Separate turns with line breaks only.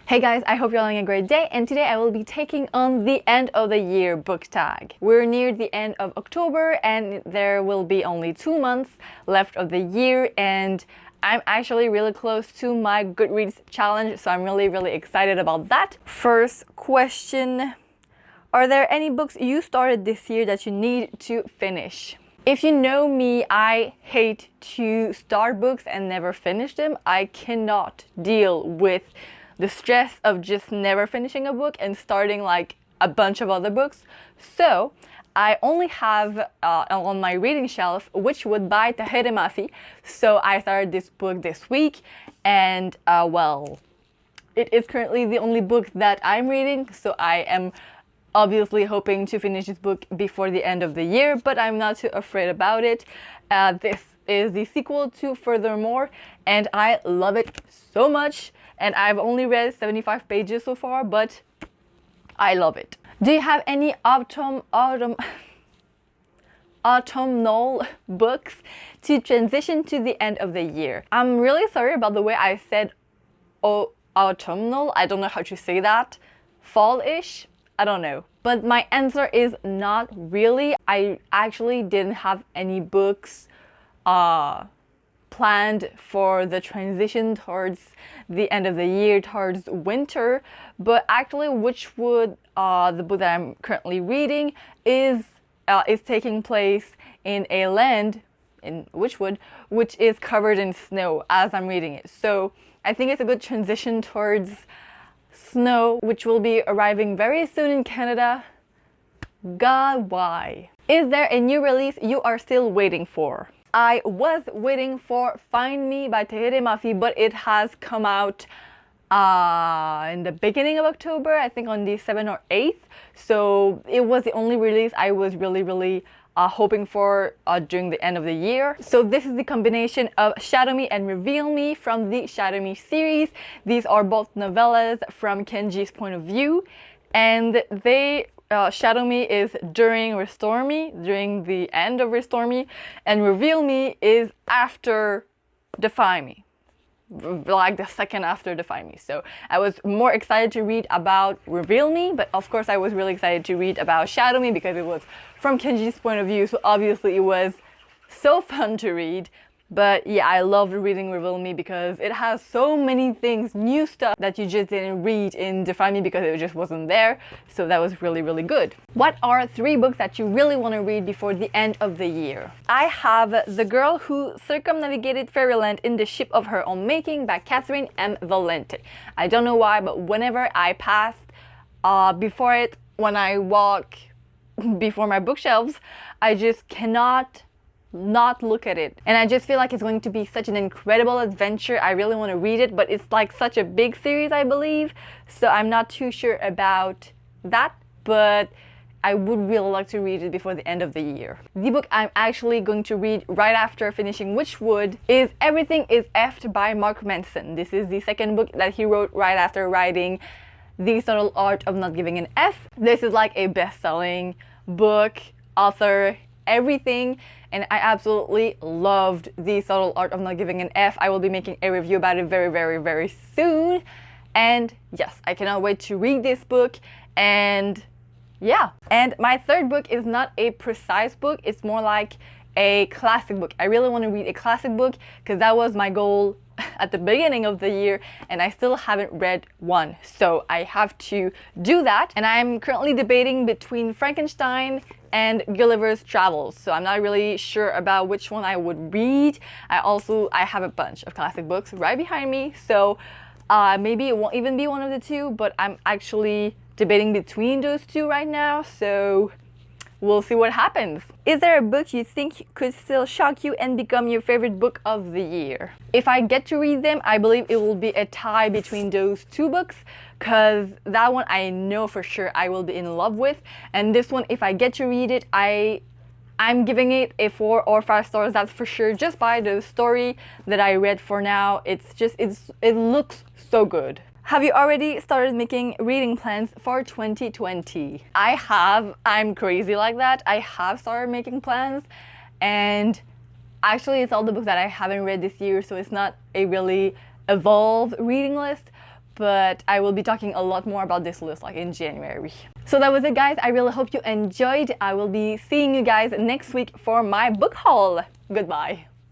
Hey guys, I hope you're having a great day, and today I will be taking on the end of the year book tag. We're near the end of October and there will be only 2 months left of the year, and I'm actually really close to my Goodreads challenge, so I'm really excited about that. First question, are there any books you started this year that you need to finish? If you know me, I hate to start books and never finish them. I cannot deal with the stress of just never finishing a book and starting like a bunch of other books. So I only have on my reading shelf Witchwood by Tahereh Mafi. So I started this book this week, and well, it is currently the only book that I'm reading, so I am obviously hoping to finish this book before the end of the year, but I'm not too afraid about it. This is the sequel to Furthermore, and I love it so much. And I've only read 75 pages so far, but I love it. Do you have any autumnal books to transition to the end of the year? I'm really sorry about the way I said autumnal. I don't know how to say that. Fall-ish? I don't know. But my answer is not really. I actually didn't have any books planned for the transition towards the end of the year, towards winter, but actually Witchwood, the book that I'm currently reading, is taking place in a land in Witchwood which is covered in snow as I'm reading it. So I think it's a good transition towards snow, which will be arriving very soon in Canada. God, why? Is there a new release you are still waiting for? I was waiting for Find Me by Tahereh Mafi, but it has come out in the beginning of October, I think on the 7th or 8th. So it was the only release I was really hoping for during the end of the year. So this is the combination of Shadow Me and Reveal Me from the Shadow Me series. These are both novellas from Kenji's point of view, and they Shadow Me is during Restore Me, during the end of Restore Me, and Reveal Me is after Defy Me, like the second after Defy Me. So I was more excited to read about Reveal Me, but of course I was really excited to read about Shadow Me because it was from Kenji's point of view, so obviously it was so fun to read. But yeah, I loved reading Reveal Me because it has so many things, new stuff that you just didn't read in Defy Me because it just wasn't there. So that was really good. What are 3 books that you really want to read before the end of the year? I have The Girl Who Circumnavigated Fairyland in the Ship of Her Own Making by Catherine M. Valente. I don't know why, but whenever I pass before it, when I walk before my bookshelves, I just cannot not look at it, and I just feel like it's going to be such an incredible adventure. I really want to read it, but it's like such a big series, I believe, so I'm not too sure about that, but I would really like to read it before the end of the year. The book I'm actually going to read right after finishing Witchwood is Everything is Effed by Mark Manson. This is the second book that he wrote right after writing The Subtle Art of Not Giving an F. This is like a best-selling book, author, everything, and I absolutely loved The Subtle Art of Not Giving an F. I will be making a review about it very soon, and yes, I cannot wait to read this book. And yeah, and my third book is not a precise book, it's more like a classic book. I really want to read a classic book because that was my goal at the beginning of the year, and I still haven't read one, so I have to do that. And I'm currently debating between Frankenstein and Gulliver's Travels, so I'm not really sure about which one I would read. I have a bunch of classic books right behind me, so maybe it won't even be one of the two, but I'm actually debating between those two right now, so we'll see what happens. Is there a book you think could still shock you and become your favorite book of the year? If I get to read them, I believe it will be a tie between those 2 books, because that one I know for sure I will be in love with, and this one, if I get to read it, I'm giving it a 4 or 5 stars, that's for sure, just by the story that I read for now. It looks so good. Have you already started making reading plans for 2020? I have. I'm crazy like that. I have started making plans, and actually it's all the books that I haven't read this year, so it's not a really evolved reading list, but I will be talking a lot more about this list like in January. So that was it, guys. I really hope you enjoyed. I will be seeing you guys next week for my book haul. Goodbye.